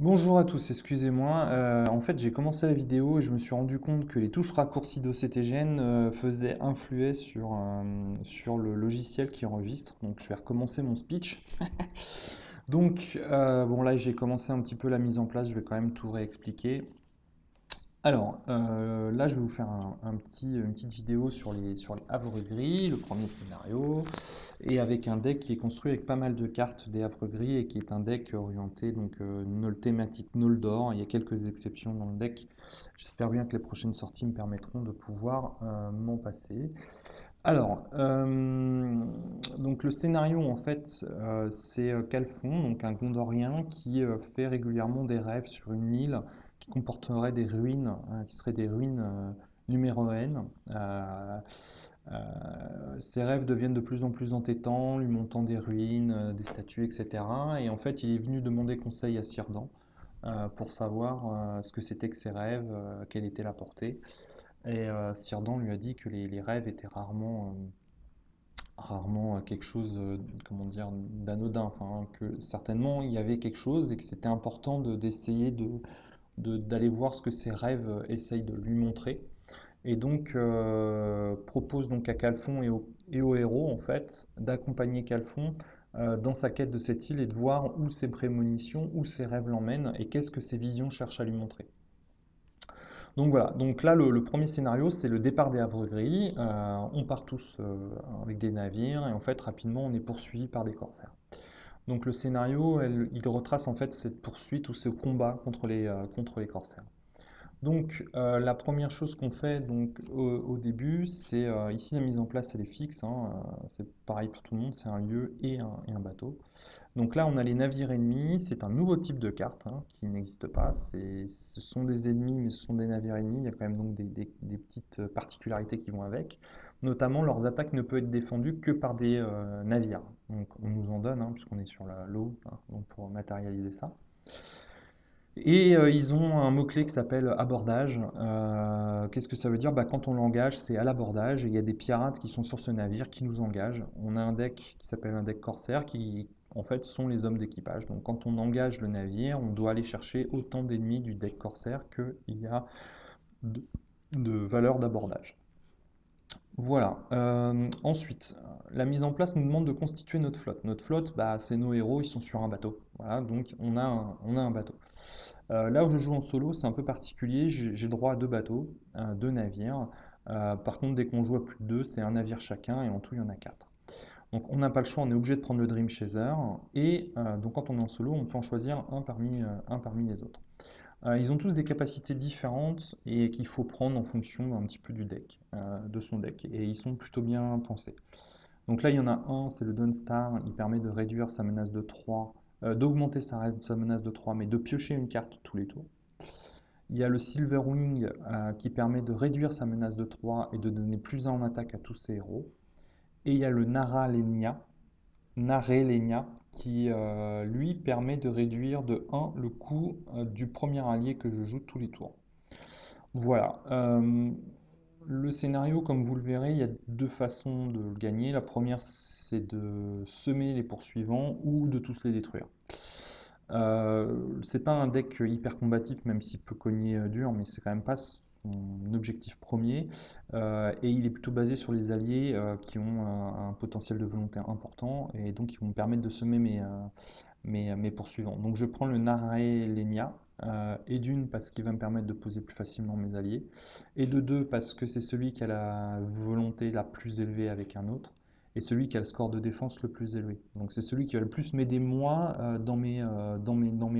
Bonjour à tous, excusez-moi. En fait, j'ai commencé la vidéo et je me suis rendu compte que les touches raccourcies d'OCTGN influaient sur le logiciel qui enregistre. Donc, je vais recommencer mon speech. Donc, bon, là, j'ai commencé un petit peu la mise en place. Je vais quand même tout réexpliquer. Alors, là, je vais vous faire une petite vidéo sur les havres gris, le premier scénario, et avec un deck qui est construit avec pas mal de cartes des havres gris et qui est un deck orienté donc null thématique, null d'or. Il y a quelques exceptions dans le deck. J'espère bien que les prochaines sorties me permettront de pouvoir m'en passer. Alors, donc le scénario en fait, c'est Calfon, donc un Gondorien qui fait régulièrement des rêves sur une île qui comporterait des ruines, qui seraient des ruines numéro N. Ces rêves deviennent de plus en plus entêtants, lui montant des ruines, des statues, etc. Et en fait, il est venu demander conseil à Círdan pour savoir ce que c'était que ces rêves, quelle était la portée. Et Círdan lui a dit que les rêves étaient rarement quelque chose, comment dire, d'anodin. Enfin, que certainement il y avait quelque chose et que c'était important d'essayer d'aller voir ce que ces rêves essayent de lui montrer. Et donc propose donc à Calfon et au héros en fait d'accompagner Calfon dans sa quête de cette île et de voir où ses prémonitions, où ses rêves l'emmènent et qu'est-ce que ses visions cherchent à lui montrer. Donc voilà, donc là le premier scénario c'est le départ des Havres Gris. On part tous avec des navires et en fait rapidement on est poursuivi par des corsaires. Donc le scénario il retrace en fait cette poursuite ou ce combat contre les corsaires. Donc la première chose qu'on fait donc au début, c'est ici la mise en place elle est fixe, hein, c'est pareil pour tout le monde, c'est un lieu et un bateau. Donc là on a les navires ennemis, c'est un nouveau type de carte hein, qui n'existe pas, ce sont des ennemis mais ce sont des navires ennemis, il y a quand même donc des petites particularités qui vont avec. Notamment leurs attaques ne peuvent être défendues que par des navires. Donc on nous en donne hein, puisqu'on est sur l'eau hein, donc pour matérialiser ça. Et ils ont un mot-clé qui s'appelle abordage. Qu'est-ce que ça veut dire? Bah, quand on l'engage, c'est à l'abordage. Et il y a des pirates qui sont sur ce navire qui nous engagent. On a un deck qui s'appelle un deck corsaire qui, en fait, sont les hommes d'équipage. Donc, quand on engage le navire, on doit aller chercher autant d'ennemis du deck corsaire qu'il y a de, de valeur d'abordage. Voilà. Ensuite, la mise en place nous demande de constituer notre flotte. Notre flotte, bah, c'est nos héros, ils sont sur un bateau. Voilà, donc on a un bateau. Là où je joue en solo, c'est un peu particulier. J'ai droit à deux bateaux, deux navires. Par contre, dès qu'on joue à plus de deux, c'est un navire chacun et en tout, il y en a quatre. Donc, on n'a pas le choix, on est obligé de prendre le Dream Chaser. Et donc, quand on est en solo, on peut en choisir un parmi les autres. Ils ont tous des capacités différentes et qu'il faut prendre en fonction un petit peu du deck, de son deck. Et ils sont plutôt bien pensés. Donc là, il y en a un, c'est le Dawnstar. Il permet de réduire sa menace de 3, d'augmenter sa menace de 3, mais de piocher une carte tous les tours. Il y a le Silverwing qui permet de réduire sa menace de 3 et de donner plus 1 en attaque à tous ses héros. Et il y a le Narelenia qui lui permet de réduire de 1 le coût du premier allié que je joue tous les tours. Voilà. Le scénario, comme vous le verrez, il y a deux façons de le gagner. La première, c'est de semer les poursuivants ou de tous les détruire. C'est pas un deck hyper combatif, même s'il peut cogner dur, mais c'est quand même pas son objectif premier. Et il est plutôt basé sur les alliés qui ont un potentiel de volonté important et donc qui vont me permettre de semer mes poursuivants. Donc je prends le Narelenia, et d'une parce qu'il va me permettre de poser plus facilement mes alliés, et de deux parce que c'est celui qui a la volonté la plus élevée avec un autre, et celui qui a le score de défense le plus élevé. Donc c'est celui qui va le plus m'aider moi dans mes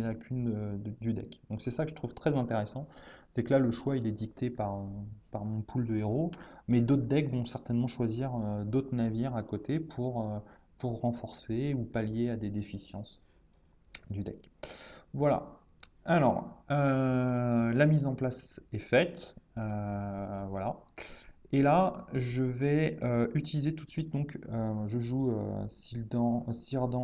lacunes du deck. Donc c'est ça que je trouve très intéressant, c'est que là le choix il est dicté par mon pool de héros, mais d'autres decks vont certainement choisir d'autres navires à côté pour renforcer ou pallier à des déficiences du deck. Voilà. Alors, la mise en place est faite. Voilà. Et là, je vais utiliser tout de suite, donc, je joue Círdan,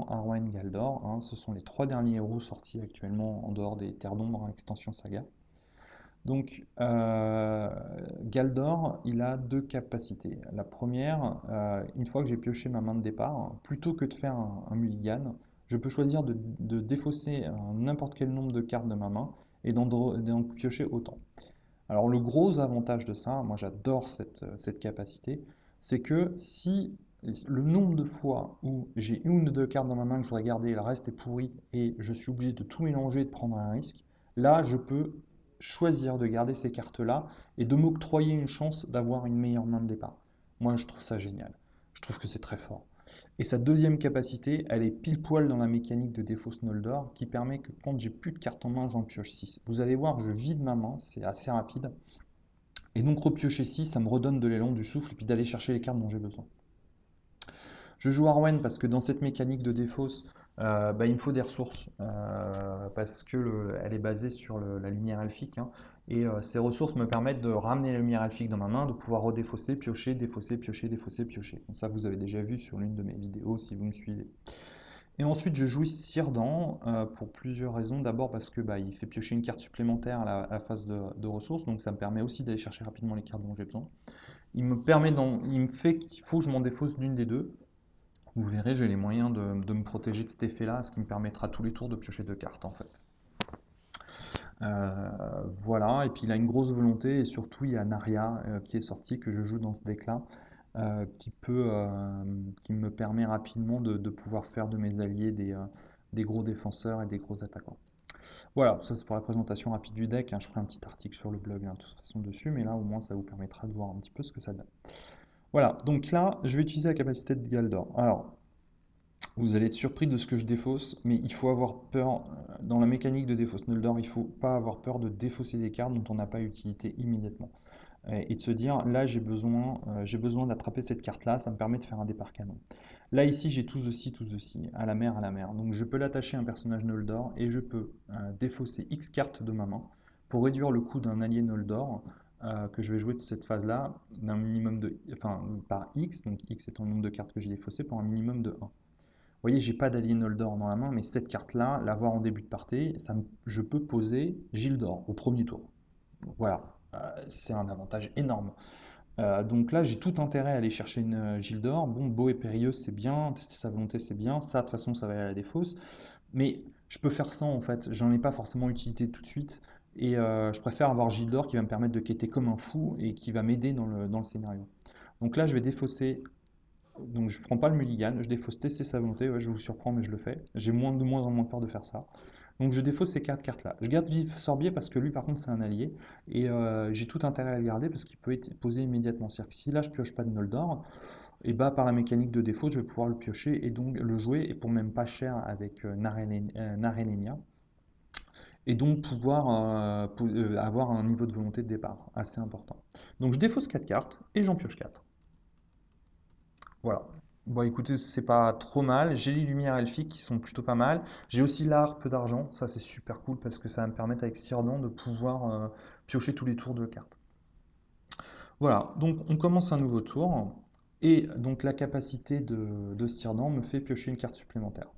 Arwen, Galdor, hein. Ce sont les trois derniers héros sortis actuellement en dehors des Terres d'Ombre, hein, extension saga. Donc, Galdor, il a deux capacités. La première, une fois que j'ai pioché ma main de départ, plutôt que de faire un mulligan, Je peux choisir de défausser n'importe quel nombre de cartes de ma main et d'en piocher autant. Alors le gros avantage de ça, moi j'adore cette capacité, c'est que si le nombre de fois où j'ai une ou deux cartes dans ma main que je voudrais garder et le reste est pourri et je suis obligé de tout mélanger et de prendre un risque, là je peux choisir de garder ces cartes-là et de m'octroyer une chance d'avoir une meilleure main de départ. Moi je trouve ça génial, je trouve que c'est très fort. Et sa deuxième capacité, elle est pile poil dans la mécanique de défausse Noldor qui permet que quand j'ai plus de cartes en main, j'en pioche 6. Vous allez voir, je vide ma main, c'est assez rapide. Et donc repiocher 6, ça me redonne de l'élan, du souffle, et puis d'aller chercher les cartes dont j'ai besoin. Je joue Arwen parce que dans cette mécanique de défausse, il me faut des ressources, parce que elle est basée sur la lumière elfique, hein, et ces ressources me permettent de ramener la lumière elfique dans ma main, de pouvoir redéfausser, piocher, défausser, piocher, défausser, piocher. Donc ça, vous avez déjà vu sur l'une de mes vidéos si vous me suivez. Et ensuite, je joue Círdan pour plusieurs raisons. D'abord parce que il fait piocher une carte supplémentaire à la phase de ressources, donc ça me permet aussi d'aller chercher rapidement les cartes dont j'ai besoin. Il me fait qu'il faut que je m'en défausse d'une des deux. Vous verrez, j'ai les moyens de me protéger de cet effet-là, ce qui me permettra tous les tours de piocher deux cartes en fait. Voilà, et puis il a une grosse volonté, et surtout il y a Narya qui est sorti, que je joue dans ce deck-là, qui me permet rapidement de pouvoir faire de mes alliés des gros défenseurs et des gros attaquants. Voilà, ça c'est pour la présentation rapide du deck, hein. Je ferai un petit article sur le blog de toute façon dessus, mais là au moins ça vous permettra de voir un petit peu ce que ça donne. Voilà, donc là je vais utiliser la capacité de Galdor. Alors, vous allez être surpris de ce que je défausse, mais il faut avoir peur, dans la mécanique de défausse Noldor, il ne faut pas avoir peur de défausser des cartes dont on n'a pas utilité immédiatement. Et de se dire, là j'ai besoin d'attraper cette carte-là, ça me permet de faire un départ canon. Là ici j'ai tous aussi, à la mer, à la mer. Donc je peux l'attacher à un personnage Noldor et je peux défausser X cartes de ma main pour réduire le coût d'un allié Noldor que je vais jouer de cette phase-là d'un minimum par X, donc X étant le nombre de cartes que j'ai défaussées, pour un minimum de 1. Vous voyez, j'ai pas d'allié Noldor dans la main, mais cette carte-là, l'avoir en début de partie, je peux poser Gildor au premier tour. Voilà, c'est un avantage énorme. Donc là, j'ai tout intérêt à aller chercher une Gildor. Bon, beau et périlleux, c'est bien, tester sa volonté, c'est bien. Ça, de toute façon, ça va aller à la défausse. Mais je peux faire ça, en fait. J'en ai pas forcément utilité tout de suite. Et je préfère avoir Gildor qui va me permettre de quêter comme un fou et qui va m'aider dans le scénario. Donc là, je vais défausser. Donc je prends pas le mulligan, je défausse tester sa volonté, ouais, je vous surprends mais je le fais. J'ai de moins en moins peur de faire ça. Donc je défausse ces 4 cartes-là. Je garde Vif Sorbier parce que lui par contre c'est un allié et j'ai tout intérêt à le garder parce qu'il peut être posé immédiatement. C'est-à-dire que si là je pioche pas de Noldor, et par la mécanique de défaut je vais pouvoir le piocher et donc le jouer et pour même pas cher avec Narelenia et donc pouvoir avoir un niveau de volonté de départ assez important. Donc je défausse 4 cartes et j'en pioche 4. Voilà. Bon, écoutez, c'est pas trop mal. J'ai les lumières elfiques qui sont plutôt pas mal. J'ai aussi la harpe d'argent. Ça, c'est super cool parce que ça va me permettre avec Círdan de pouvoir piocher tous les tours de cartes. Voilà. Donc, on commence un nouveau tour. Et donc, la capacité de Círdan me fait piocher une carte supplémentaire.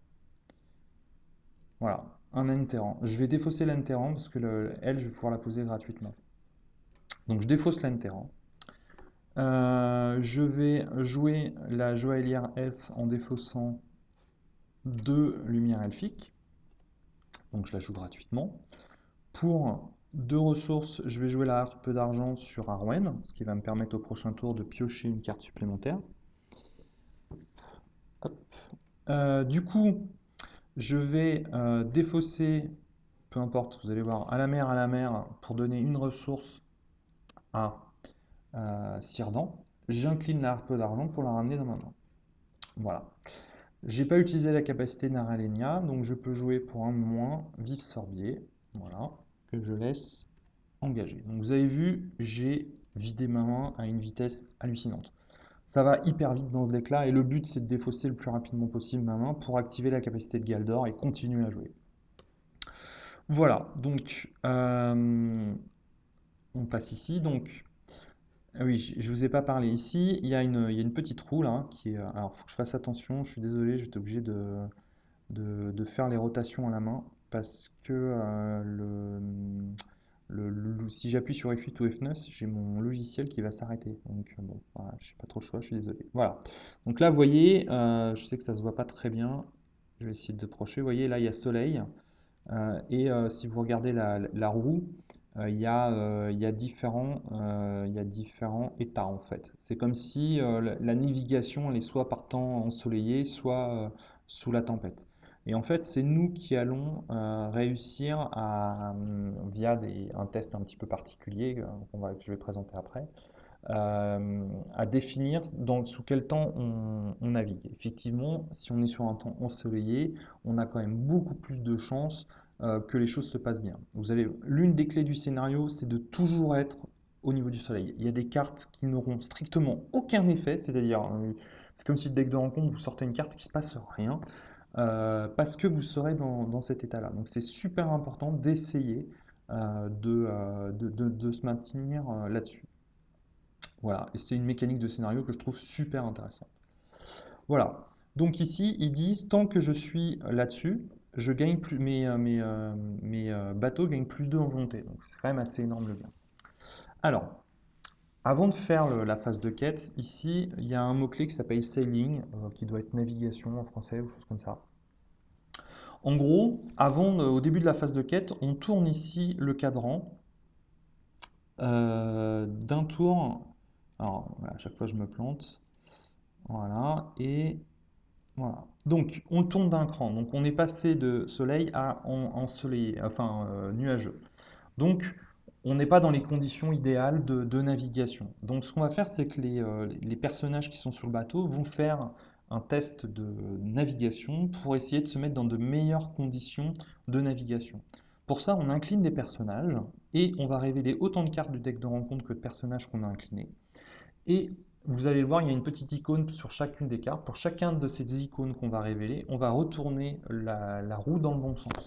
Voilà. Un Enterrant. Je vais défausser l'Enterrant parce que elle, je vais pouvoir la poser gratuitement. Donc, je défausse l'Enterrant. Je vais jouer la joaillière F en défaussant 2 lumières elfiques. Donc je la joue gratuitement. Pour 2 ressources, je vais jouer la harpe d'argent sur Arwen, ce qui va me permettre au prochain tour de piocher une carte supplémentaire. Du coup, je vais défausser, peu importe, vous allez voir, à la mer, pour donner une ressource à Círdan. J'incline la harpe d'argent pour la ramener dans ma main. Voilà. J'ai pas utilisé la capacité Naralenia, donc je peux jouer pour un moins Vif Sorbier, voilà, que je laisse engager. Donc vous avez vu, j'ai vidé ma main à une vitesse hallucinante. Ça va hyper vite dans ce deck-là, et le but c'est de défausser le plus rapidement possible ma main pour activer la capacité de Galdor et continuer à jouer. Voilà, donc on passe ici, donc oui, je vous ai pas parlé ici, il y a une petite roue là, qui est, alors faut que je fasse attention, je suis désolé, je vais être obligé de faire les rotations à la main parce que si j'appuie sur F8 ou F9, j'ai mon logiciel qui va s'arrêter. Donc bon, voilà, je n'ai pas trop le choix, je suis désolé. Voilà. Donc là, vous voyez, je sais que ça se voit pas très bien. Je vais essayer de projeter. Vous voyez, là, il y a soleil. Si vous regardez la roue, il y a différents états en fait. C'est comme si la navigation elle est soit par temps ensoleillé, soit sous la tempête. Et en fait, c'est nous qui allons réussir via un test un petit peu particulier que je vais présenter après, à définir sous quel temps on navigue. Effectivement, si on est sur un temps ensoleillé, on a quand même beaucoup plus de chances que les choses se passent bien. L'une des clés du scénario, c'est de toujours être au niveau du soleil. Il y a des cartes qui n'auront strictement aucun effet, c'est-à-dire, c'est comme si le deck de rencontre, vous sortez une carte qui ne se passe rien, parce que vous serez dans cet état-là. Donc c'est super important d'essayer de se maintenir là-dessus. Voilà, et c'est une mécanique de scénario que je trouve super intéressante. Voilà, donc ici, ils disent, tant que je suis là-dessus, je gagne plus, mes bateaux gagnent plus 2 en volonté. Donc c'est quand même assez énorme le gain. Alors, avant de faire la phase de quête, ici, il y a un mot-clé qui s'appelle sailing, qui doit être navigation en français ou chose comme ça. En gros, au début de la phase de quête, on tourne ici le cadran d'un tour. Alors, voilà, à chaque fois je me plante. Voilà, et voilà. Donc, on tourne d'un cran. Donc, on est passé de soleil à ensoleillé, enfin nuageux. Donc, on n'est pas dans les conditions idéales de navigation. Donc, ce qu'on va faire, c'est que les personnages qui sont sur le bateau vont faire un test de navigation pour essayer de se mettre dans de meilleures conditions de navigation. Pour ça, on incline des personnages et on va révéler autant de cartes du deck de rencontre que de personnages qu'on a inclinés. Et vous allez le voir, il y a une petite icône sur chacune des cartes. Pour chacun de ces icônes qu'on va révéler, on va retourner la roue dans le bon sens.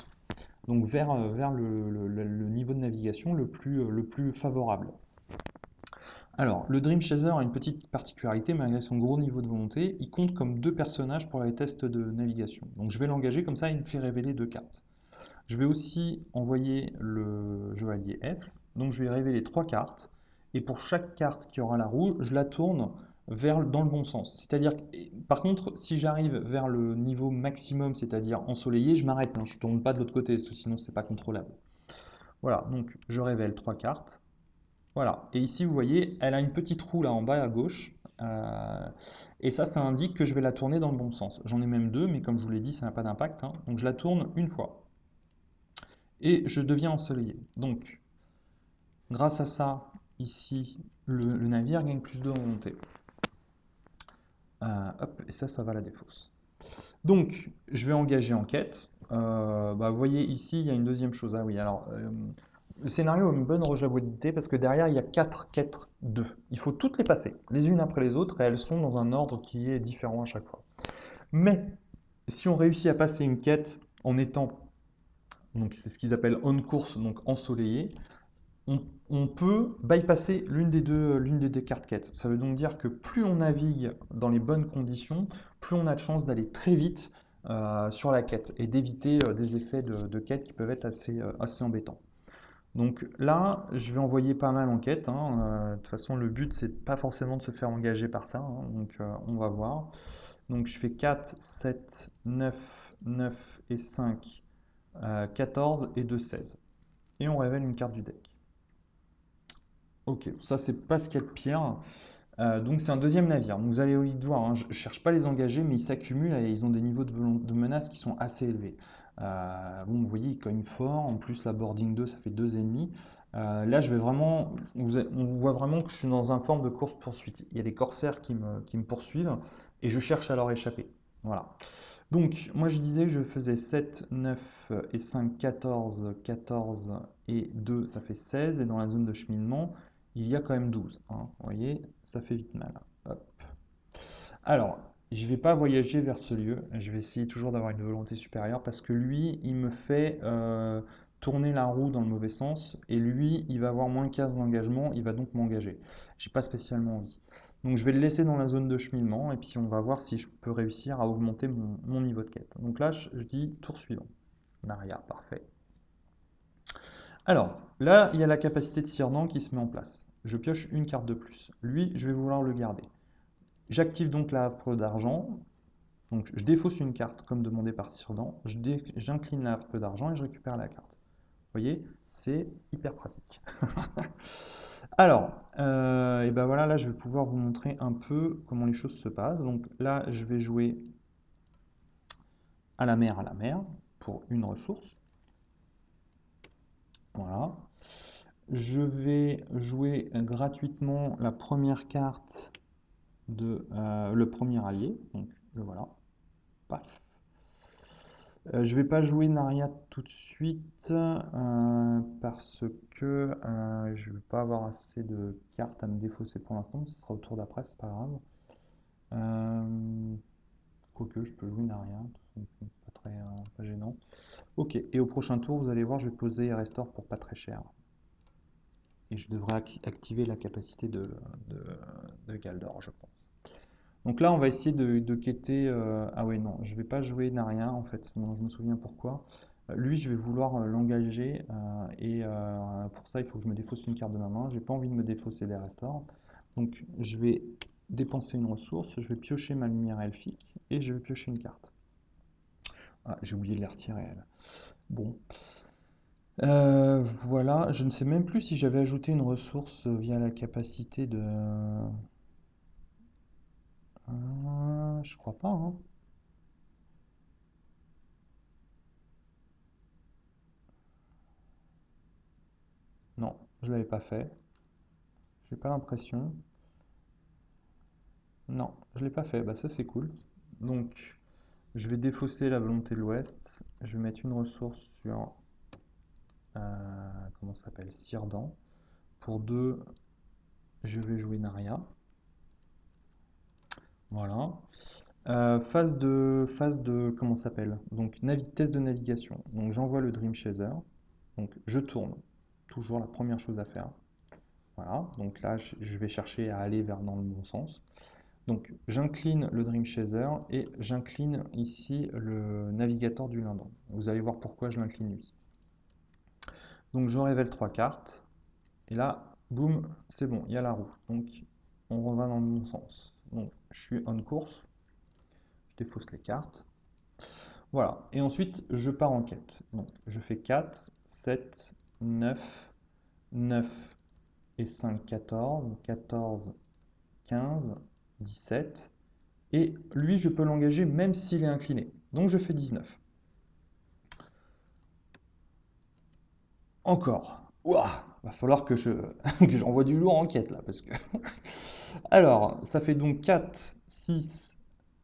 Donc vers le niveau de navigation le plus favorable. Alors, le Dream Chaser a une petite particularité, malgré son gros niveau de volonté, il compte comme 2 personnages pour les tests de navigation. Donc je vais l'engager, comme ça il me fait révéler 2 cartes. Je vais aussi envoyer le chevalier F, donc je vais révéler 3 cartes, et pour chaque carte qui aura la roue, je la tourne dans le bon sens. C'est-à-dire, par contre, si j'arrive vers le niveau maximum, c'est-à-dire ensoleillé, je m'arrête, hein, je ne tourne pas de l'autre côté, sinon c'est pas contrôlable. Voilà, donc je révèle 3 cartes. Voilà, et ici vous voyez, elle a une petite roue là en bas à gauche, et ça indique que je vais la tourner dans le bon sens. J'en ai même 2, mais comme je vous l'ai dit, ça n'a pas d'impact, hein. Donc je la tourne une fois et je deviens ensoleillé. Donc, grâce à ça, ici, le navire gagne plus de remontée. Hop, et ça va à la défausse. Donc, je vais engager en quête. Vous voyez ici, il y a une deuxième chose. Ah oui, alors, le scénario a une bonne rejouabilité parce que derrière, il y a 4 quêtes 2. Il faut toutes les passer, les unes après les autres, et elles sont dans un ordre qui est différent à chaque fois. Mais, si on réussit à passer une quête en étant, donc c'est ce qu'ils appellent on course, donc ensoleillé, on peut bypasser l'une des deux cartes quêtes. Ça veut donc dire que plus on navigue dans les bonnes conditions, plus on a de chances d'aller très vite sur la quête et d'éviter des effets de quête qui peuvent être assez embêtants. Donc là, je vais envoyer pas mal en quête, hein. De toute façon, le but, c'est pas forcément de se faire engager par ça, hein. Donc on va voir. Donc je fais 4, 7, 9, 9 et 5, 14 et 2, 16. Et on révèle une carte du deck. Ok, ça c'est pas ce qu'il y a de pire. Donc c'est un deuxième navire. Donc, vous allez voir, hein, je ne cherche pas à les engager, mais ils s'accumulent et ils ont des niveaux de menace qui sont assez élevés. Bon, vous voyez, ils cognent fort. En plus, la boarding 2, ça fait 2 ennemis. Là, on voit vraiment que je suis dans une forme de course-poursuite. Il y a des corsaires qui me poursuivent et je cherche à leur échapper. Voilà. Donc, moi je disais que je faisais 7, 9 et 5, 14, 14 et 2, ça fait 16. Et dans la zone de cheminement, il y a quand même 12, hein. Vous voyez, ça fait vite mal. Hop. Alors, je ne vais pas voyager vers ce lieu. Je vais essayer toujours d'avoir une volonté supérieure parce que lui, il me fait tourner la roue dans le mauvais sens. Et lui, il va avoir moins 15 d'engagement. Il va donc m'engager. J'ai pas spécialement envie. Donc je vais le laisser dans la zone de cheminement et puis on va voir si je peux réussir à augmenter mon niveau de quête. Donc là, je dis tour suivant. Naria, parfait. Alors, là, il y a la capacité de Cyrdan qui se met en place. Je pioche une carte de plus. Lui, je vais vouloir le garder. J'active donc la preuve d'argent. Donc je défausse une carte comme demandé par Sirdan, j'incline un peu d'argent et je récupère la carte. Vous voyez, c'est hyper pratique. Alors, et ben voilà, là je vais pouvoir vous montrer un peu comment les choses se passent. Donc là, je vais jouer à la mer pour une ressource. Voilà. Je vais jouer gratuitement la première carte de le premier allié. Donc le voilà. Paf. Je vais pas jouer Narya tout de suite parce que je vais pas avoir assez de cartes à me défausser pour l'instant. Ce sera au tour d'après, c'est pas grave. Quoique je peux jouer Narya, pas très pas gênant. Ok, et au prochain tour, vous allez voir, je vais poser Restore pour pas très cher. Et je devrais activer la capacité de Galdor, je pense. Donc là, on va essayer de quêter. Ah ouais, non, je vais pas jouer Narya en fait. Non, je me souviens pourquoi. Lui, je vais vouloir l'engager et pour ça, il faut que je me défausse une carte de ma main. J'ai pas envie de me défausser des restorts. Donc, je vais dépenser une ressource. Je vais piocher ma lumière elfique et je vais piocher une carte. Ah, j'ai oublié de les retirer, elle. Bon. Voilà, je ne sais même plus si j'avais ajouté une ressource via la capacité de. Je crois pas, hein. Non, je l'avais pas fait. J'ai pas l'impression. Non, je l'ai pas fait. Bah ça c'est cool. Donc, je vais défausser la volonté de l'Ouest. Je vais mettre une ressource sur comment ça s'appelle, Sirdan. Pour 2, je vais jouer Narya. Voilà. Phase de comment ça s'appelle? Donc test de navigation. Donc j'envoie le Dream Chaser. Donc je tourne. Toujours la première chose à faire. Voilà. Donc là, je vais chercher à aller vers dans le bon sens. Donc j'incline le Dream Chaser et j'incline ici le navigateur du Lindon. Vous allez voir pourquoi je l'incline lui. Donc je révèle 3 cartes. Et là, boum, c'est bon, il y a la roue. Donc on revient dans le bon sens. Donc je suis on course. Je défausse les cartes. Voilà. Et ensuite, je pars en quête. Donc je fais 4, 7, 9, 9 et 5, 14, 14, 15, 17. Et lui, je peux l'engager même s'il est incliné. Donc je fais 19. Encore. Ouah, va falloir que que j'envoie du lourd en quête là. Parce que... Alors, ça fait donc 4, 6,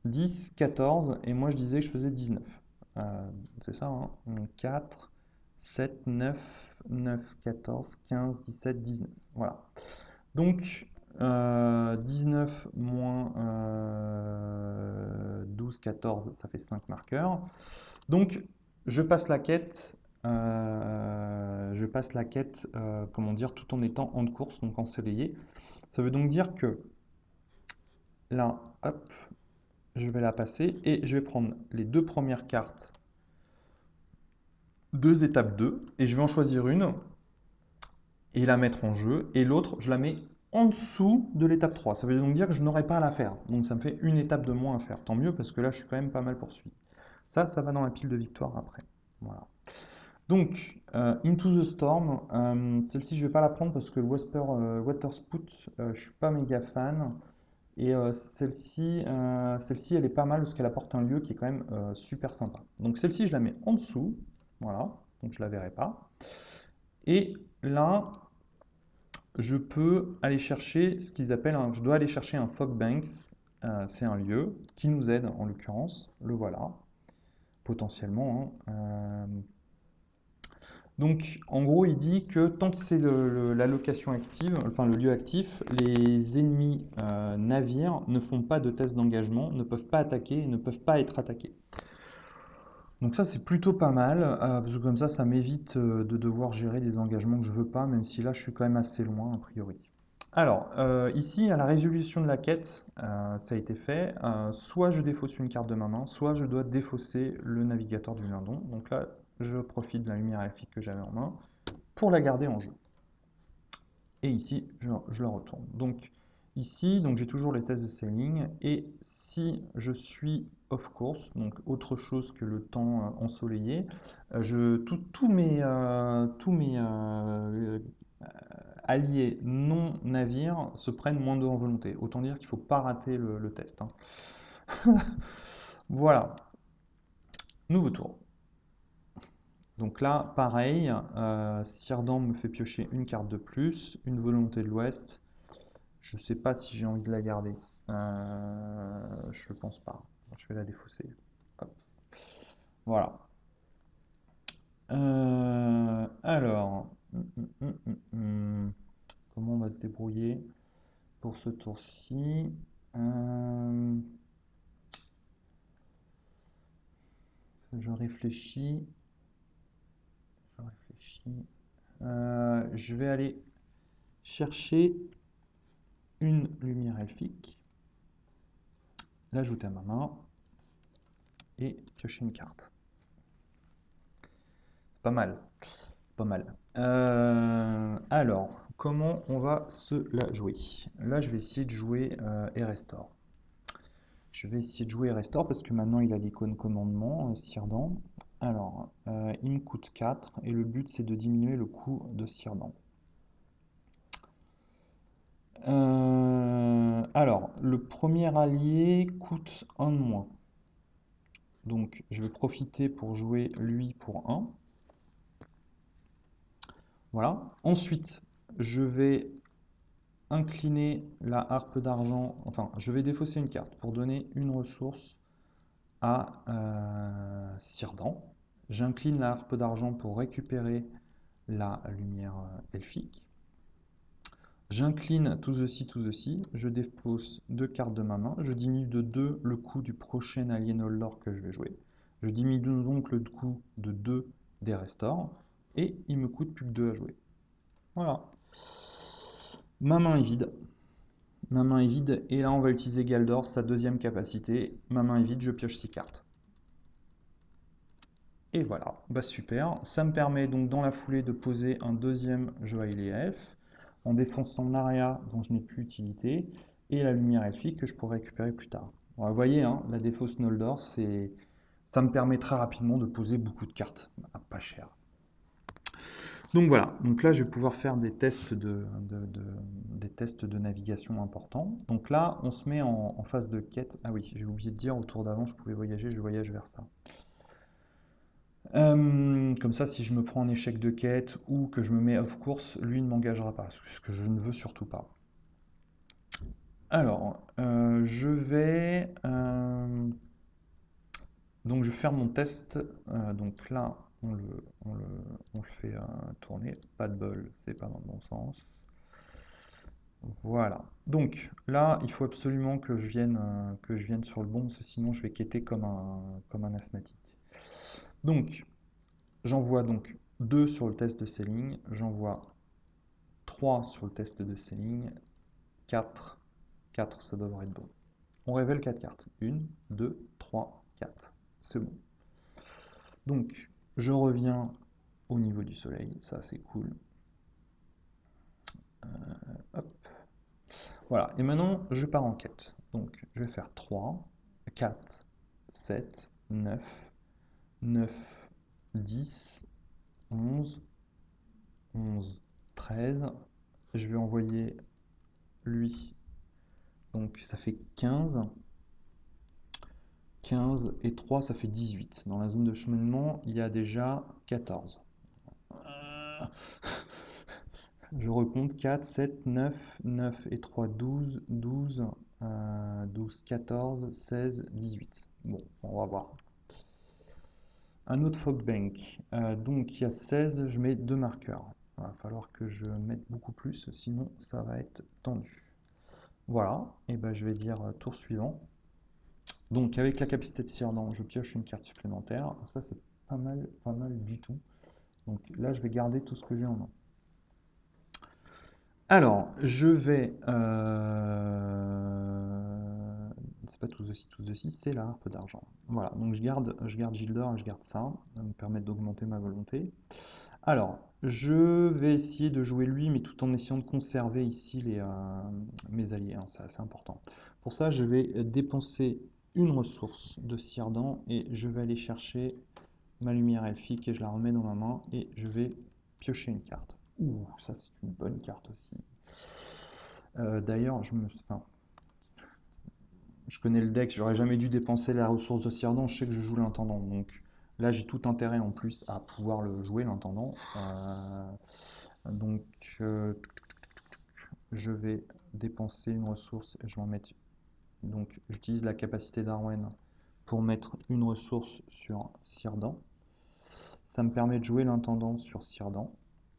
10, 14. Et moi, je disais que je faisais 19. C'est ça, hein? 4, 7, 9, 9, 14, 15, 17, 19. Voilà. Donc, 19 moins 12, 14, ça fait 5 marqueurs. Donc, je passe la quête, comment dire, tout en étant en course, donc ensoleillé. Ça veut donc dire que là, hop, je vais la passer et je vais prendre les 2 premières cartes, 2 étapes 2, et je vais en choisir une et la mettre en jeu, et l'autre, je la mets en dessous de l'étape 3. Ça veut donc dire que je n'aurai pas à la faire. Donc ça me fait une étape de moins à faire. Tant mieux, parce que là, je suis quand même pas mal poursuivi. Ça va dans la pile de victoire après. Voilà. Donc, Into the Storm, celle-ci je ne vais pas la prendre parce que le Waterspout, je ne suis pas méga fan. Et celle-ci, elle est pas mal parce qu'elle apporte un lieu qui est quand même super sympa. Donc celle-ci, je la mets en dessous, voilà, donc je la verrai pas. Et là, je peux aller chercher ce qu'ils appellent, je dois aller chercher un Fog Banks, c'est un lieu qui nous aide en l'occurrence, le voilà, potentiellement, hein. Donc, en gros, il dit que tant que c'est la location active, enfin le lieu actif, les ennemis navires ne font pas de test d'engagement, ne peuvent pas attaquer et ne peuvent pas être attaqués. Donc ça, c'est plutôt pas mal, parce que comme ça m'évite de devoir gérer des engagements que je veux pas, même si là, je suis quand même assez loin, a priori. Alors, ici, à la résolution de la quête, ça a été fait. Soit je défausse une carte de ma main, soit je dois défausser le navigateur du Lindon. Donc là, je profite de la lumière elfique que j'avais en main pour la garder en jeu. Et ici, je la retourne. Donc, ici, donc j'ai toujours les tests de sailing, et si je suis off course, donc autre chose que le temps ensoleillé, tous mes alliés non navires se prennent moins 2 en volonté. Autant dire qu'il ne faut pas rater le test, hein. Voilà, nouveau tour. Donc là, pareil, Círdan me fait piocher une carte de plus, une volonté de l'Ouest. Je ne sais pas si j'ai envie de la garder. Je ne pense pas. Je vais la défausser. Hop. Voilà. Alors, comment on va se débrouiller pour ce tour-ci? Je réfléchis. Je vais aller chercher une lumière elfique, l'ajouter à ma main et piocher une carte. C'est pas mal, pas mal. Alors, comment on va se la jouer? Là, je vais essayer de jouer Erestor. Je vais essayer de jouer Erestor parce que maintenant il a l'icône commandement, Círdan. Alors, il me coûte 4 et le but c'est de diminuer le coût de Círdan. Alors, le premier allié coûte 1 de moins. Donc, je vais profiter pour jouer lui pour 1. Voilà. Ensuite, je vais incliner la harpe d'argent. Enfin, je vais défausser une carte pour donner une ressource à Círdan. J'incline la harpe d'argent pour récupérer la lumière elfique. J'incline tout ceci, je dépose 2 cartes de ma main, je diminue de 2 le coût du prochain allié Noldor que je vais jouer. Je diminue donc le coût de 2 des restores, et il me coûte plus que 2 à jouer. Voilà. Ma main est vide. Ma main est vide, et là on va utiliser Galdor, sa deuxième capacité. Ma main est vide, je pioche 6 cartes. Et voilà, bah super. Ça me permet donc dans la foulée de poser un deuxième Joaillier Elf, en défonçant l'Aria dont je n'ai plus utilité, et la lumière elfique que je pourrais récupérer plus tard. Bon, vous voyez, hein, la défausse Noldor, ça me permet très rapidement de poser beaucoup de cartes, pas cher. Donc voilà, donc là je vais pouvoir faire des tests des tests de navigation importants. Donc là on se met en phase de quête. Ah oui, j'ai oublié de dire, au tour d'avant je pouvais voyager, je voyage vers ça. Comme ça, si je me prends un échec de quête ou que je me mets off course, lui ne m'engagera pas, ce que je ne veux surtout pas. Alors, je vais donc je vais faire mon test. Donc là, on le fait tourner. Pas de bol, c'est pas dans le bon sens. Voilà. Donc là, il faut absolument que je vienne sur le bon, parce que sinon je vais quêter comme un asthmatique. Donc, j'envoie donc 2 sur le test de sailing, j'envoie 3 sur le test de sailing, 4, 4 ça devrait être bon. On révèle 4 cartes. 1, 2, 3, 4. C'est bon. Donc, je reviens au niveau du soleil, ça c'est cool. Hop. Voilà, et maintenant je pars en quête. Donc, je vais faire 3, 4, 7, 9, 9, 10, 11, 11, 13. Je vais envoyer lui. Donc ça fait 15. 15 et 3, ça fait 18. Dans la zone de cheminement, il y a déjà 14. Je recompte 4, 7, 9, 9 et 3, 12, 12, 12, 14, 16, 18. Bon, on va voir. Un autre Fogbank. Donc il y a 16, je mets 2 marqueurs. Il va falloir que je mette beaucoup plus, sinon ça va être tendu. Voilà, et ben je vais dire tour suivant. Donc avec la capacité de Círdan, je pioche une carte supplémentaire. Ça c'est pas mal du tout. Donc là je vais garder tout ce que j'ai en main. Alors, je vais c'est pas tous de 6, c'est la harpe d'argent. Voilà, donc je garde Gildor et je garde ça va me permettre d'augmenter ma volonté. Alors, je vais essayer de jouer lui, mais tout en essayant de conserver ici mes alliés, hein, c'est assez important. Pour ça, je vais dépenser une ressource de Cyrdan et je vais aller chercher ma lumière elfique et je la remets dans ma main et je vais piocher une carte. Ouh, ça c'est une bonne carte aussi. D'ailleurs, enfin, je connais le deck, j'aurais jamais dû dépenser la ressource de Cyrdan, je sais que je joue l'intendant, donc là j'ai tout intérêt en plus à pouvoir le jouer l'intendant. Donc je vais dépenser une ressource et je vais en mettre. Donc j'utilise la capacité d'Arwen pour mettre une ressource sur Cyrdan. Ça me permet de jouer l'intendant sur Cyrdan.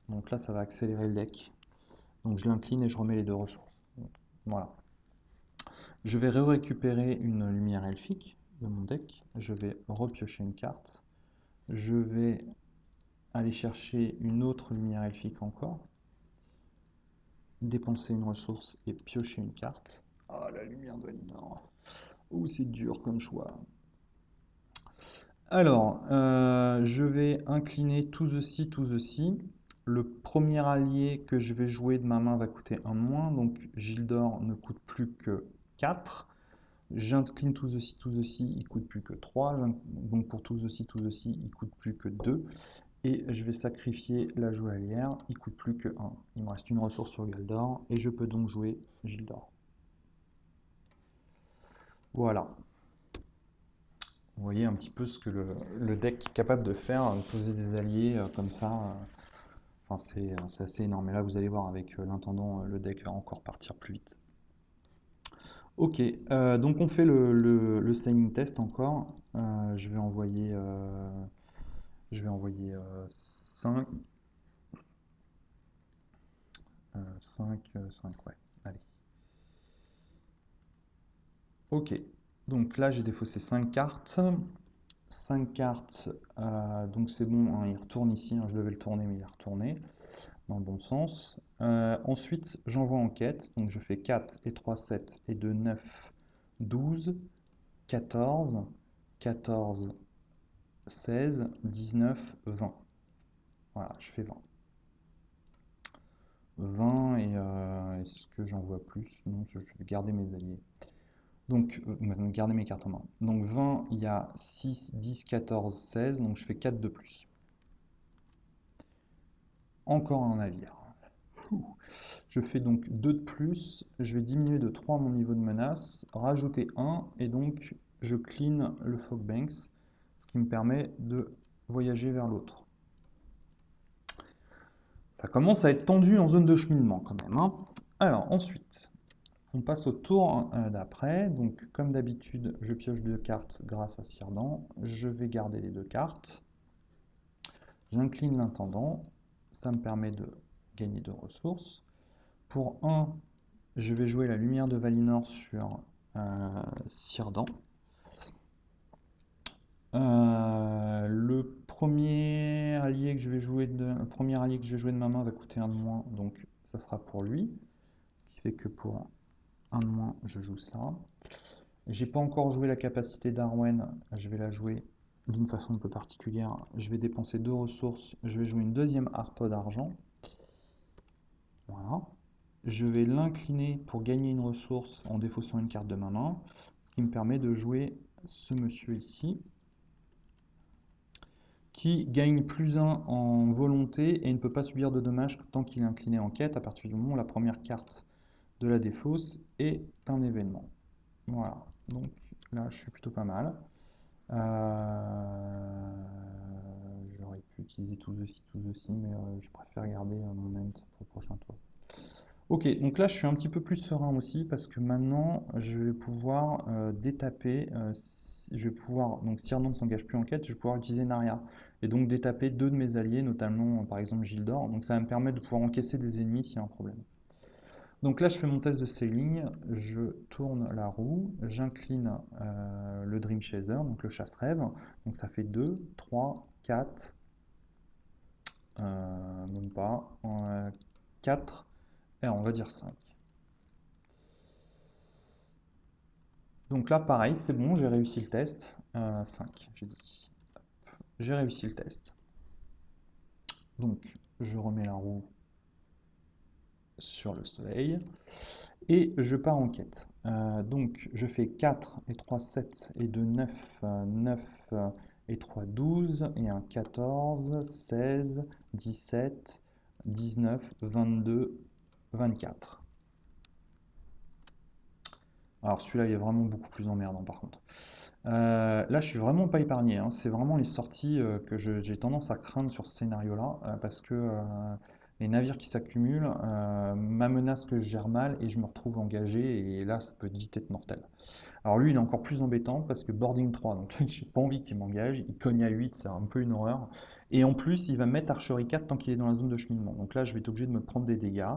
Donc là ça va accélérer le deck. Donc je l'incline et je remets les deux ressources. Voilà. Je vais récupérer une lumière elfique de mon deck. Je vais repiocher une carte. Je vais aller chercher une autre lumière elfique encore. Dépenser une ressource et piocher une carte. Ah, la lumière de Valinor. Oh, c'est dur comme choix. Alors, je vais incliner tout ceci. Le premier allié que je vais jouer de ma main va coûter 1 de moins. Donc, Gildor ne coûte plus que 4. J'incline tout ceci, il coûte plus que 3. Donc, pour tout ceci, il coûte plus que 2. Et je vais sacrifier la joaillière, il coûte plus que 1. Il me reste une ressource sur Gildor et je peux donc jouer Gildor. Voilà. Vous voyez un petit peu ce que le deck est capable de faire, poser des alliés comme ça. Enfin, c'est assez énorme. Et là, vous allez voir, avec l'intendant, le deck va encore partir plus vite. Ok, donc on fait le signing test encore. Je vais envoyer 5. 5, ouais. Allez. Ok, donc là j'ai défaussé 5 cartes. 5 cartes, donc c'est bon, hein, il retourne ici, hein, je devais le tourner mais il est retourné dans le bon sens. Ensuite j'envoie en quête, donc je fais 4 et 3, 7 et 2, 9, 12, 14, 14, 16, 19, 20. Voilà, je fais 20. 20 et est-ce que j'envoie plus? Non, je vais garder mes alliés. Donc, garder mes cartes en main. Donc 20, il y a 6, 10, 14, 16, donc je fais 4 de plus. Encore un navire. Je fais donc 2 de plus, je vais diminuer de 3 mon niveau de menace, rajouter 1, et donc je clean le Fogbanks, ce qui me permet de voyager vers l'autre. Ça commence à être tendu en zone de cheminement quand même, hein. Alors ensuite, on passe au tour d'après. Donc comme d'habitude, je pioche 2 cartes grâce à Cyrdan. Je vais garder les 2 cartes. J'incline l'intendant. Ça me permet de gagner 2 ressources. Pour 1, je vais jouer la lumière de Valinor sur Cyrdan. Le premier allié que je vais jouer de ma main va coûter 1 de moins, donc ça sera pour lui. Ce qui fait que pour 1 de moins, je joue ça. J'ai pas encore joué la capacité d'Arwen, je vais la jouer d'une façon un peu particulière. Je vais dépenser 2 ressources, je vais jouer une deuxième harpe d'argent. Voilà. Je vais l'incliner pour gagner une ressource en défaussant une carte de ma main, ce qui me permet de jouer ce monsieur ici, qui gagne +1 en volonté et ne peut pas subir de dommages tant qu'il est incliné en quête, à partir du moment où la première carte de la défausse est un événement. Voilà, donc là je suis plutôt pas mal. J'aurais pu utiliser tout ceci, mais je préfère garder mon end pour le prochain tour. Ok, donc là je suis un petit peu plus serein aussi parce que maintenant je vais pouvoir détaper, je vais pouvoir, donc si Arnaud ne s'engage plus en quête, je vais pouvoir utiliser Narya et donc détaper 2 de mes alliés, notamment par exemple Gildor, donc ça va me permettre de pouvoir encaisser des ennemis s'il y a un problème. Donc là je fais mon test de sailing, je tourne la roue, j'incline le Dream Chaser, donc le chasse-rêve, donc ça fait 2, 3, 4, même pas, 4, et on va dire 5. Donc là, pareil, c'est bon, j'ai réussi le test. 5, j'ai dit. J'ai réussi le test. Donc, je remets la roue sur le soleil et je pars en quête. Donc, je fais 4 et 3, 7 et 2, 9, 9 et 3, 12 et un 14, 16, 17, 19, 22, 24. Alors celui-là, il est vraiment beaucoup plus emmerdant par contre. Là, je suis vraiment pas épargné, hein. C'est vraiment les sorties que j'ai tendance à craindre sur ce scénario-là, parce que les navires qui s'accumulent m'amenacent que je gère mal et je me retrouve engagé, et là, ça peut vite être mortel. Alors lui, il est encore plus embêtant parce que boarding 3, donc j'ai pas envie qu'il m'engage, il cogne à 8, c'est un peu une horreur. Et en plus, il va mettre archerie 4 tant qu'il est dans la zone de cheminement. Donc là, je vais être obligé de me prendre des dégâts.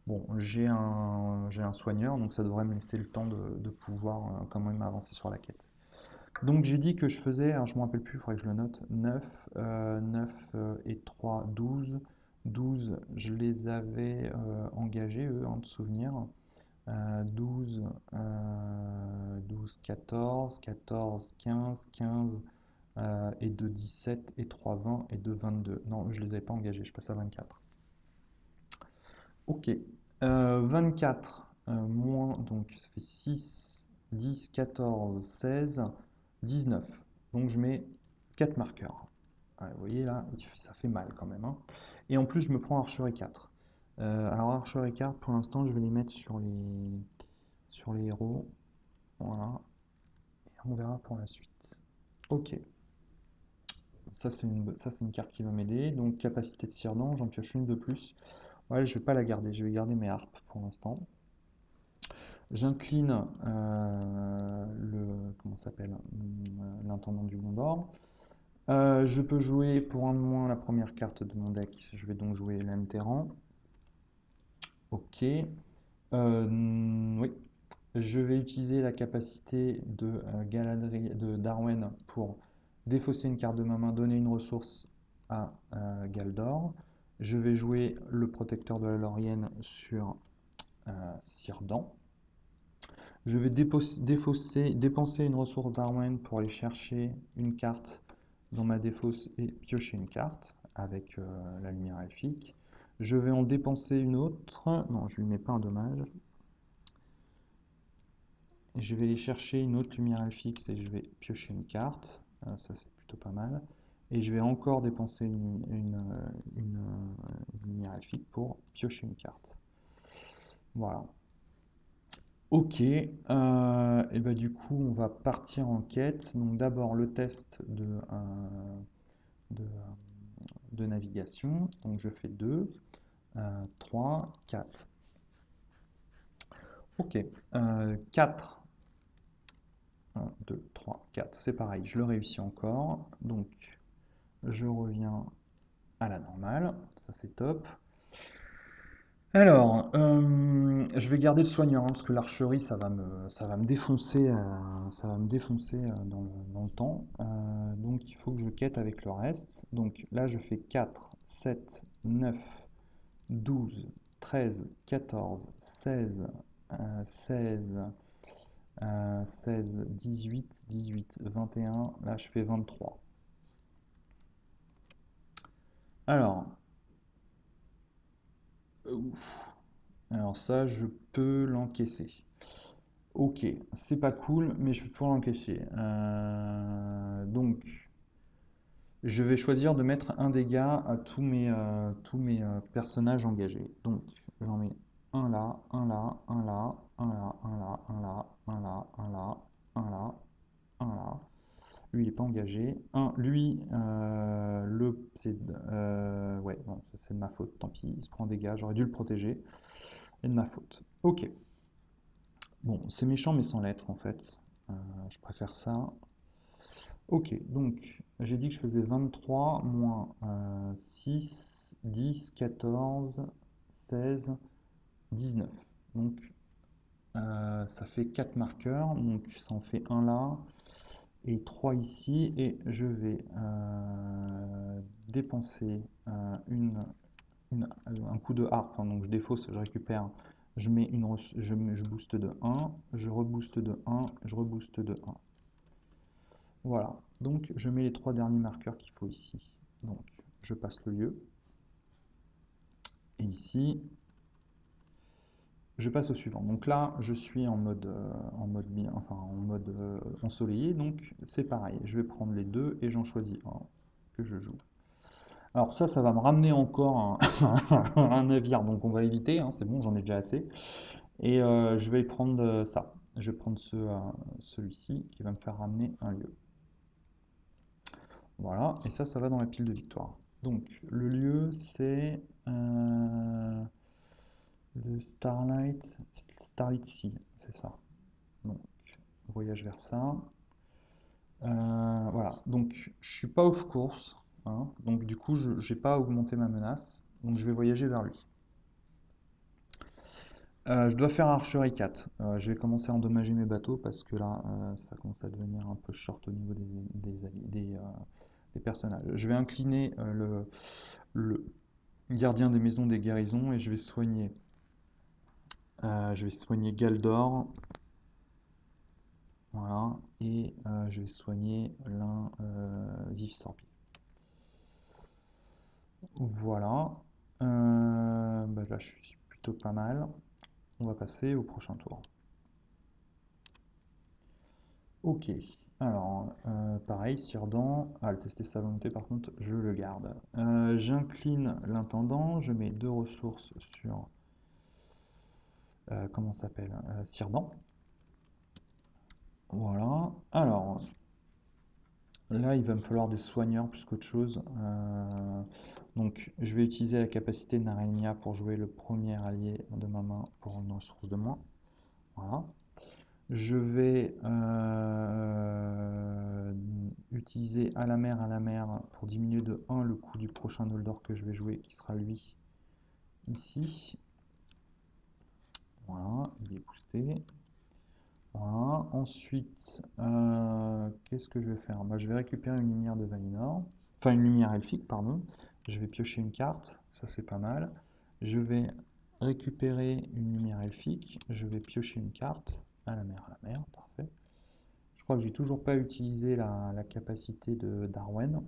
Bon, j'ai un soigneur, donc ça devrait me laisser le temps de pouvoir quand même avancer sur la quête. Donc j'ai dit que je faisais, alors je ne me rappelle plus, il faudrait que je le note, 9, 9 et 3, 12. 12, je les avais engagés, eux, de souvenir. 12, 12, 14, 14, 15, 15 et 2, 17 et 3, 20 et 2, 22. Non, je ne les avais pas engagés, je passe à 24. Ok. 24 moins, donc ça fait 6, 10, 14, 16, 19. Donc je mets 4 marqueurs. Ouais, vous voyez là, ça fait mal quand même, hein. Et en plus, je me prends archerie 4. Alors archerie 4, pour l'instant, je vais les mettre sur les héros. Voilà. Et on verra pour la suite. Ok. Ça, c'est une carte qui va m'aider. Donc capacité de Cyrdan, j'en pioche une de plus. Ouais, je vais pas la garder, je vais garder mes harpes pour l'instant. J'incline comment s'appelle, l'intendant du Gondor. Je peux jouer pour un de moins la première carte de mon deck. Je vais donc jouer l'Enterrant. Ok. Oui. Je vais utiliser la capacité de de Darwen pour défausser une carte de ma main, donner une ressource à Galdor. Je vais jouer le protecteur de la Lorienne sur Círdan. Je vais dépenser une ressource d'Arwen pour aller chercher une carte dans ma défausse et piocher une carte avec la lumière elfique. Je vais en dépenser une autre. Non, je ne lui mets pas un dommage. Et je vais aller chercher une autre lumière elfique et je vais piocher une carte. Ça, c'est plutôt pas mal. Et je vais encore dépenser une lumière elfique pour piocher une carte. Voilà. Ok, et bah du coup on va partir en quête. Donc d'abord le test de, de navigation. Donc je fais 2, 3, 4. Ok, 4, 1, 2, 3, 4. C'est pareil, je le réussis encore. Donc je reviens à la normale, ça c'est top. Alors, je vais garder le soigneur, hein, parce que l'archerie, ça va me défoncer, dans le temps. Donc, il faut que je quête avec le reste. Donc là, je fais 4, 7, 9, 12, 13, 14, 16, 16, 16, 18, 18, 21. Là, je fais 23. Alors, ouf. Alors ça, je peux l'encaisser. Ok, c'est pas cool, mais je vais pouvoir l'encaisser. Donc, je vais choisir de mettre un dégât à tous mes personnages engagés. Donc, j'en mets un là, un là, un là, un là, un là, un là, un là, un là, un là, un là. Lui, il n'est pas engagé. Lui, ouais, bon, c'est de ma faute, tant pis, il se prend un dégât, j'aurais dû le protéger. C'est de ma faute. Ok. Bon, c'est méchant, mais sans l'être, en fait. Je préfère ça. Ok, donc j'ai dit que je faisais 23 moins 6, 10, 14, 16, 19. Donc ça fait 4 marqueurs, donc ça en fait un là et 3 ici. Et je vais dépenser un coup de harpe, hein, donc je défausse, je récupère je booste de 1, je rebooste de 1, je rebooste de 1. Voilà, donc je mets les 3 derniers marqueurs qu'il faut ici. Donc je passe le lieu. Et ici, je passe au suivant. Donc là, je suis en mode ensoleillé, donc c'est pareil. Je vais prendre les deux et j'en choisis un que je joue. Alors ça va me ramener encore un navire, donc on va éviter, hein, c'est bon, j'en ai déjà assez. Et je vais prendre ça. Je vais prendre celui-ci qui va me faire ramener un lieu. Voilà, et ça va dans la pile de victoire. Donc le lieu, c'est le Starlight Sea, c'est ça. Donc voyage vers ça. Voilà, donc je suis pas off course, hein, donc du coup je n'ai pas augmenté ma menace, donc je vais voyager vers lui. Je dois faire archerie 4. Je vais commencer à endommager mes bateaux parce que là ça commence à devenir un peu short au niveau des personnages. Je vais incliner le gardien des maisons des guérisons et je vais soigner Galdor. Voilà, et je vais soigner l'un Vif Sorbier. Voilà. Bah là, je suis plutôt pas mal. On va passer au prochain tour. Ok. Alors, pareil, Cyrdan. Ah, le tester sa volonté, par contre, je le garde. J'incline l'intendant. Je mets 2 ressources sur. Comment ça s'appelle Cyrdan. Voilà. Alors, là, il va me falloir des soigneurs plus qu'autre chose. Donc, je vais utiliser la capacité de Narenia pour jouer le premier allié de ma main pour une ressource de moins. Voilà. Je vais utiliser à la mer pour diminuer de 1 le coût du prochain Noldor que je vais jouer, qui sera lui ici. Voilà, il est boosté. Voilà. Ensuite, qu'est-ce que je vais faire? Bah, je vais récupérer une lumière de Valinor. Enfin, une lumière elfique, pardon. Je vais piocher une carte, ça c'est pas mal. Je vais récupérer une lumière elfique. Je vais piocher une carte. À la mer, parfait. Je crois que j'ai toujours pas utilisé la capacité de d'Arwen.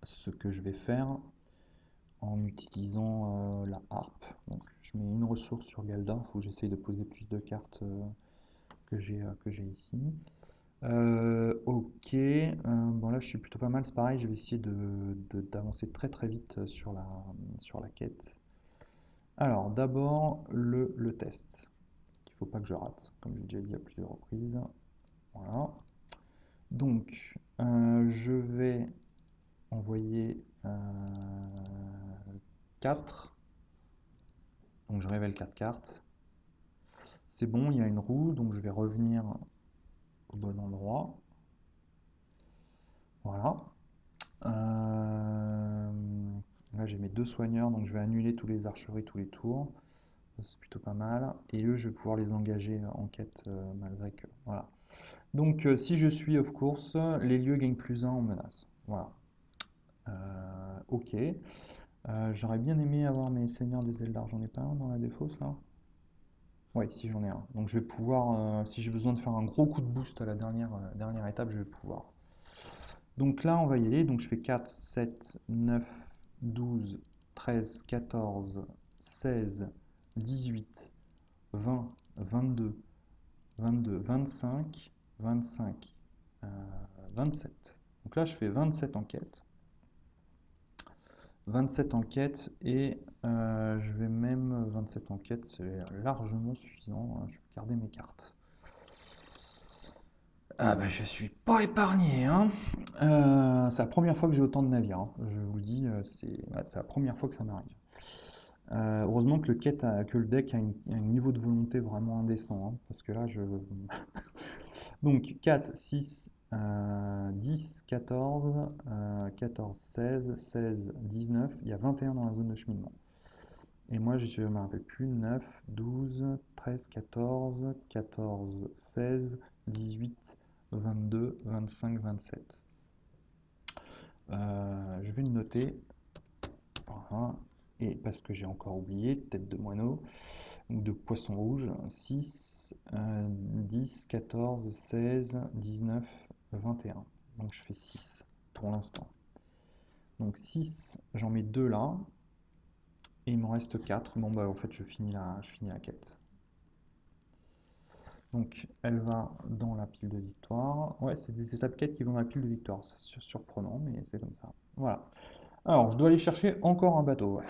Ce que je vais faire en utilisant la harpe. Donc, je mets une ressource sur Galdor. Il faut que j'essaye de poser plus de cartes que j'ai ici. Ok, bon là je suis plutôt pas mal, c'est pareil, je vais essayer d'avancer très très vite sur la quête. Alors d'abord le test, qu'il ne faut pas que je rate, comme j'ai déjà dit à plusieurs reprises. Voilà. Donc je vais envoyer 4, donc je révèle 4 cartes. C'est bon, il y a une roue, donc je vais revenir au bon endroit. Voilà. Là j'ai mes 2 soigneurs, donc je vais annuler tous les archeries, tous les tours. C'est plutôt pas mal. Et eux, je vais pouvoir les engager en quête malgré que. Voilà. Donc si je suis off course, les lieux gagnent plus 1 en menace. Voilà. Ok. J'aurais bien aimé avoir mes seigneurs des Eldar. J'en ai pas un dans la défausse là? Ouais, si j'en ai un. Donc je vais pouvoir, si j'ai besoin de faire un gros coup de boost à la dernière étape, je vais pouvoir. Donc là, on va y aller. Donc je fais 4, 7, 9, 12, 13, 14, 16, 18, 20, 22, 22, 25, 25, 27. Donc là, je fais 27 enquêtes. 27 enquêtes et je vais même 27 enquêtes, c'est largement suffisant. Je vais garder mes cartes. Ah bah je suis pas épargné, hein. C'est la première fois que j'ai autant de navires, hein. Je vous le dis, c'est la première fois que ça m'arrive. Heureusement que le deck a un niveau de volonté vraiment indécent, hein, parce que là je... Donc 4, 6, 10, 14, 14, 16, 16, 19, il y a 21 dans la zone de cheminement. Et moi je ne me rappelle plus, 9, 12, 13, 14, 14, 16, 18, 22, 25, 27. Je vais le noter. Voilà. Et parce que j'ai encore oublié, tête de moineau, ou de poisson rouge, 6, 10, 14, 16, 19, 21. Donc je fais 6 pour l'instant. Donc 6, j'en mets 2 là. Et il m'en reste 4. Bon bah en fait je finis la quête. Donc elle va dans la pile de victoire. Ouais, c'est des étapes quêtes qui vont dans la pile de victoire. C'est surprenant, mais c'est comme ça. Voilà. Alors je dois aller chercher encore un bateau.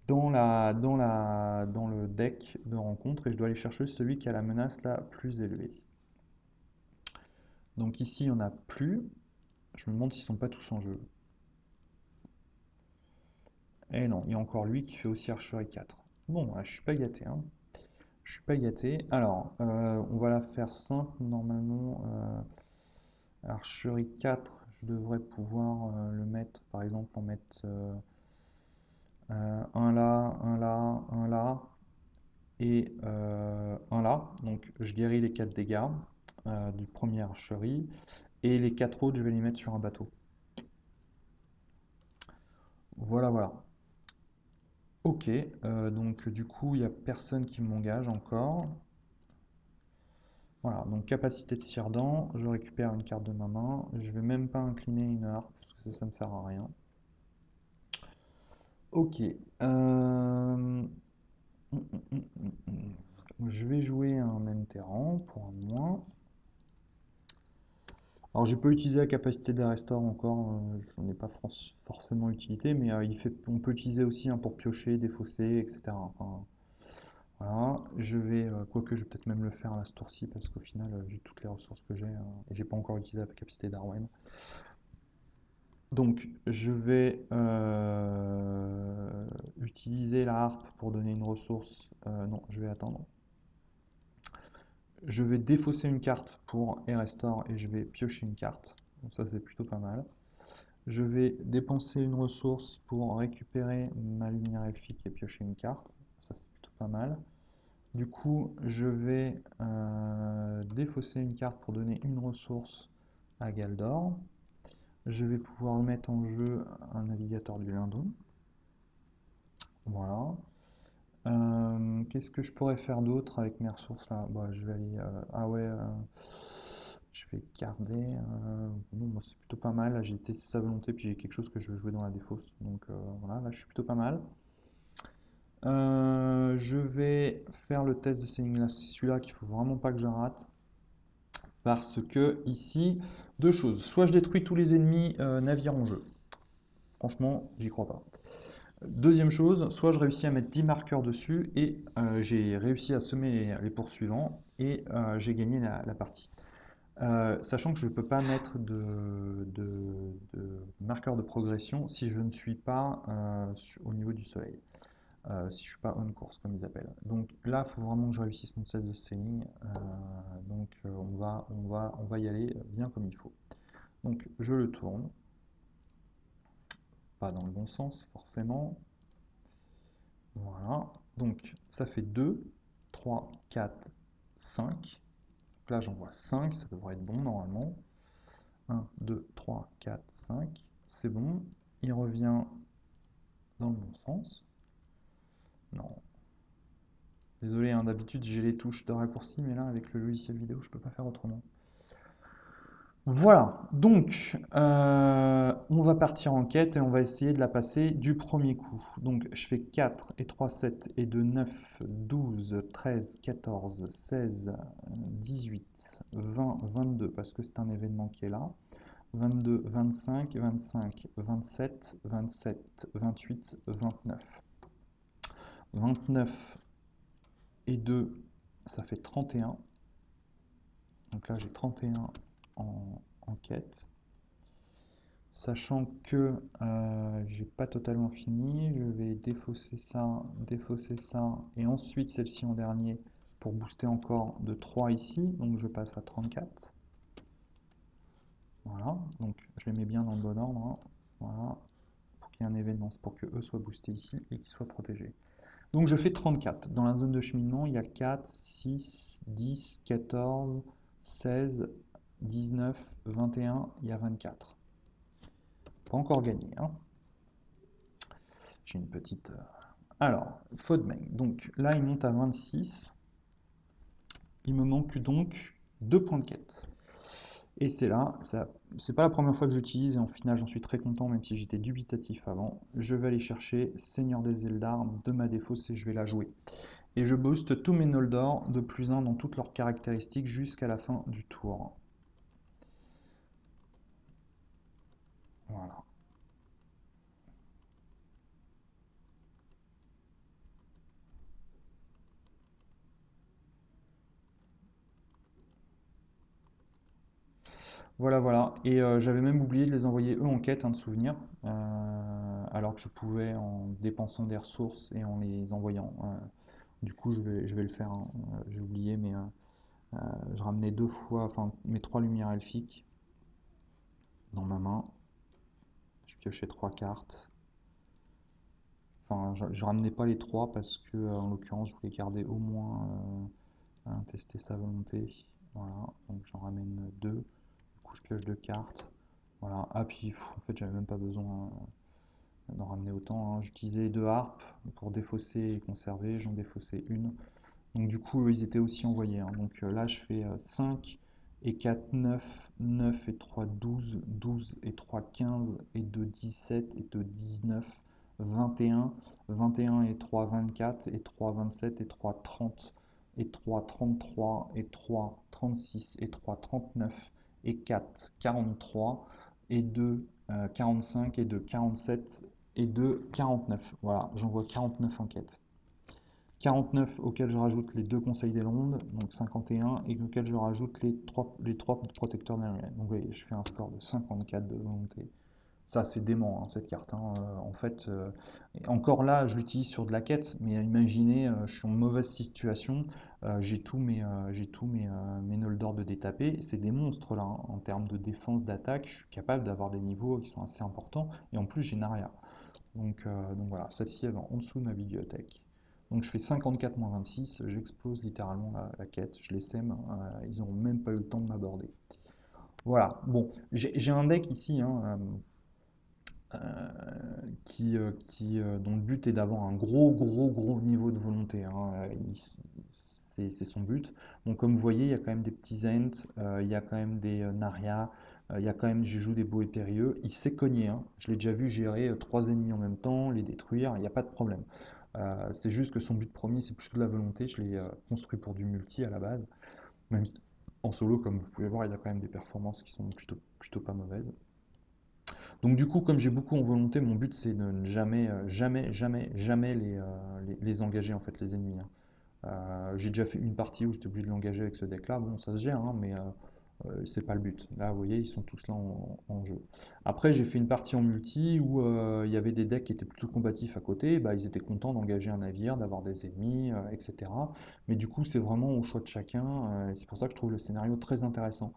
Dans le deck de rencontre et je dois aller chercher celui qui a la menace la plus élevée. Donc ici, il n'y en a plus. Je me demande s'ils ne sont pas tous en jeu. Et non, il y a encore lui qui fait aussi archerie 4. Bon, je suis pas gâté, hein. Je suis pas gâté. Alors, on va la faire simple. Normalement, archerie 4, je devrais pouvoir le mettre, par exemple, en mettre un là, un là, un là. Et un là. Donc je guéris les 4 dégâts du premier archerie. Et les 4 autres, je vais les mettre sur un bateau. Voilà, voilà. Ok, donc du coup, il n'y a personne qui m'engage encore. Voilà, donc capacité de Cyrdan, je récupère une carte de ma main. Je vais même pas incliner une harpe, parce que ça ne sert à rien. Ok. Je vais jouer un Enterrant pour un moins. Alors j'ai pas utilisé la capacité de restore encore, j'en ai pas forcément utilité, mais on peut utiliser aussi pour piocher, défausser, etc. Enfin, voilà, quoique je vais peut-être même le faire à ce tour-ci, parce qu'au final j'ai toutes les ressources que j'ai, et j'ai pas encore utilisé la capacité d'Arwen. Donc je vais utiliser la harpe pour donner une ressource, non je vais attendre. Je vais défausser une carte pour restore et je vais piocher une carte, donc ça c'est plutôt pas mal. Je vais dépenser une ressource pour récupérer ma lumière elfique et piocher une carte. Ça, c'est plutôt pas mal. Du coup, je vais défausser une carte pour donner une ressource à Galdor. Je vais pouvoir mettre en jeu un navigateur du Lindon. Voilà. Qu'est-ce que je pourrais faire d'autre avec mes ressources là? Bah, je vais aller. Ah ouais. Je vais garder. Bon, moi, c'est plutôt pas mal. Là, j'ai testé sa volonté, puis j'ai quelque chose que je veux jouer dans la défausse. Donc voilà, là, je suis plutôt pas mal. Je vais faire le test de sailing là. C'est celui-là qu'il faut vraiment pas que je rate. Parce que ici, deux choses. Soit je détruis tous les ennemis navires en jeu. Franchement, j'y crois pas. Deuxième chose, soit je réussis à mettre 10 marqueurs dessus et j'ai réussi à semer les poursuivants et j'ai gagné la partie. Sachant que je ne peux pas mettre de marqueur de progression si je ne suis pas au niveau du soleil, si je ne suis pas on course comme ils appellent. Donc là, il faut vraiment que je réussisse mon test de sailing, donc on va y aller bien comme il faut. Donc je le tourne, pas dans le bon sens forcément, voilà, donc ça fait 2, 3, 4, 5, donc là j'en vois 5, ça devrait être bon normalement. 1, 2, 3, 4, 5, c'est bon. Il revient dans le bon sens. Non. Désolé, hein, d'habitude j'ai les touches de raccourci, mais là avec le logiciel vidéo je peux pas faire autrement. Voilà, donc on va partir en quête et on va essayer de la passer du premier coup. Donc je fais 4 et 3, 7 et 2, 9, 12, 13, 14, 16, 18, 20, 22 parce que c'est un événement qui est là. 22, 25, 25, 27, 27, 28, 29. 29 et 2, ça fait 31. Donc là, j'ai 31 en quête. Sachant que j'ai pas totalement fini, je vais défausser ça, et ensuite celle-ci en dernier pour booster encore de 3 ici. Donc je passe à 34. Voilà, donc je les mets bien dans le bon ordre, hein. Voilà, pour qu'il y ait un événement, c'est pour que eux soient boostés ici et qu'ils soient protégés. Donc je fais 34. Dans la zone de cheminement, il y a 4, 6, 10, 14, 16, 19, 21, il y a 24. Pas encore gagné, hein. J'ai une petite... Alors, Fodmeng. Donc là, il monte à 26. Il me manque donc 2 points de quête. Et c'est là, c'est pas la première fois que j'utilise, et en final j'en suis très content, même si j'étais dubitatif avant. Je vais aller chercher Seigneur des Eldar de ma défausse et je vais la jouer. Et je booste tous mes Noldor de +1 dans toutes leurs caractéristiques jusqu'à la fin du tour. Voilà. Voilà, voilà. Et j'avais même oublié de les envoyer eux en quête, de souvenir, alors que je pouvais en dépensant des ressources et en les envoyant. Du coup, je vais le faire, hein. J'ai oublié, mais je ramenais 2 fois, enfin mes 3 lumières elfiques dans ma main. Je piochais 3 cartes. Enfin, je ramenais pas les 3 parce que, en l'occurrence, je voulais garder au moins tester sa volonté. Voilà, donc j'en ramène 2. Du coup, je pioche 2 cartes. Voilà. Ah, puis en fait, j'avais même pas besoin d'en ramener autant, hein. J'utilisais 2 harpes pour défausser et conserver. J'en défaussais une. Donc, du coup, ils étaient aussi envoyés, hein. Donc là, je fais 5 et 4, 9, 9 et 3, 12, 12 et 3, 15 et 2, 17 et 2, 19, 21, 21 et 3, 24 et 3, 27 et 3, 30 et 3, 33 et 3, 36 et 3, 39 et 4, 43 et 2, 45 et 2, 47 et 2, 49. Voilà, j'envoie 49 enquêtes. 49 auxquels je rajoute les 2 conseils des rondes, donc 51, et auxquels je rajoute les 3 protecteurs d'annuel. Donc vous voyez, je fais un score de 54 de volonté. Ça, c'est dément, hein, cette carte, hein. En fait, encore là, je l'utilise sur de la quête, mais imaginez, je suis en mauvaise situation, j'ai tous mes Noldor de détaper. C'est des monstres là, hein. En termes de défense, d'attaque, je suis capable d'avoir des niveaux qui sont assez importants, et en plus, j'ai Narya. Donc voilà, celle-ci elle va en dessous de ma bibliothèque. Donc je fais 54 moins 26, j'explose littéralement la quête, je les sème, ils n'ont même pas eu le temps de m'aborder. Voilà, bon, j'ai un deck ici, hein, dont le but est d'avoir un gros niveau de volonté, hein. C'est son but. Donc comme vous voyez, il y a quand même des petits Ents, il y a quand même des Narya, il y a quand même, je joue des beaux et périlleux. Il sait cogner, hein. Je l'ai déjà vu gérer 3 ennemis en même temps, les détruire, il n'y a pas de problème. C'est juste que son but premier, c'est plutôt de la volonté. Je l'ai construit pour du multi à la base. Même en solo, comme vous pouvez voir, il y a quand même des performances qui sont plutôt pas mauvaises. Donc du coup, comme j'ai beaucoup en volonté, mon but c'est de ne jamais les engager en fait, les ennemis, hein. J'ai déjà fait une partie où j'étais obligé de l'engager avec ce deck-là. Bon, ça se gère, hein, mais c'est pas le but. Là, vous voyez, ils sont tous là en jeu. Après, j'ai fait une partie en multi où il y avait des decks qui étaient plutôt combatifs à côté. Bah, ils étaient contents d'engager un navire, d'avoir des ennemis, etc. Mais du coup, c'est vraiment au choix de chacun. Et c'est pour ça que je trouve le scénario très intéressant.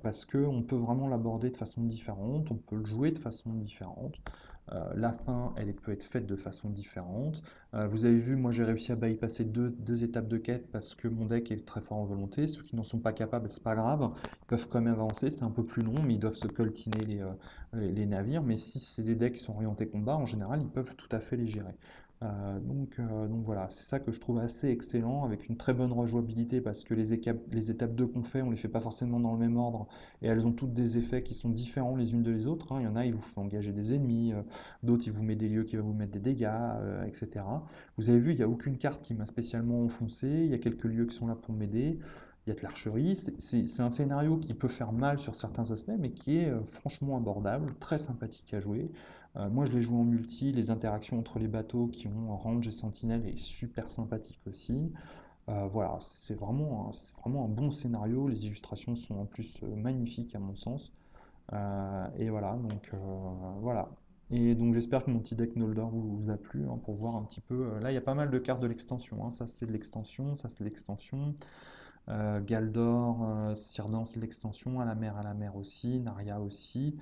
Parce qu'on peut vraiment l'aborder de façon différente, on peut le jouer de façon différente. La fin, elle peut être faite de façon différente. Vous avez vu, moi j'ai réussi à bypasser deux étapes de quête parce que mon deck est très fort en volonté. Ceux qui n'en sont pas capables, c'est pas grave, ils peuvent quand même avancer. C'est un peu plus long, mais ils doivent se coltiner les navires. Mais si c'est des decks qui sont orientés combat, en général, ils peuvent tout à fait les gérer. Donc voilà, c'est ça que je trouve assez excellent, avec une très bonne rejouabilité parce que les étapes 2 qu'on fait, on les fait pas forcément dans le même ordre et elles ont toutes des effets qui sont différents les unes des autres, hein. Il y en a, ils vous font engager des ennemis, d'autres, ils vous mettent des lieux qui vont vous mettre des dégâts, etc. Vous avez vu, il n'y a aucune carte qui m'a spécialement enfoncé, il y a quelques lieux qui sont là pour m'aider, il y a de l'archerie, c'est un scénario qui peut faire mal sur certains aspects, mais qui est franchement abordable, très sympathique à jouer. Moi, je les joue en multi, les interactions entre les bateaux qui ont range et sentinelle est super sympathique aussi. Voilà, c'est vraiment un bon scénario, les illustrations sont en plus magnifiques à mon sens. Et voilà, donc voilà. Et donc j'espère que mon petit deck Noldor vous a plu, hein, pour voir un petit peu. Là, il y a pas mal de cartes de l'extension, hein. Ça, c'est de l'extension, ça, c'est de l'extension. Galdor, Círdan, c'est de l'extension. À la mer aussi. Narya aussi.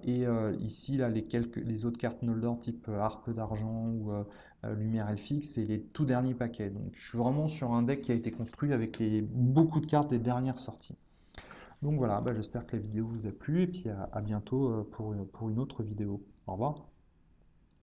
Ici, là, les autres cartes Noldor, type Harpe d'argent ou Lumière Elfique, c'est les tout derniers paquets. Donc je suis vraiment sur un deck qui a été construit avec beaucoup de cartes des dernières sorties. Donc voilà, bah, j'espère que la vidéo vous a plu et puis à bientôt pour une autre vidéo. Au revoir.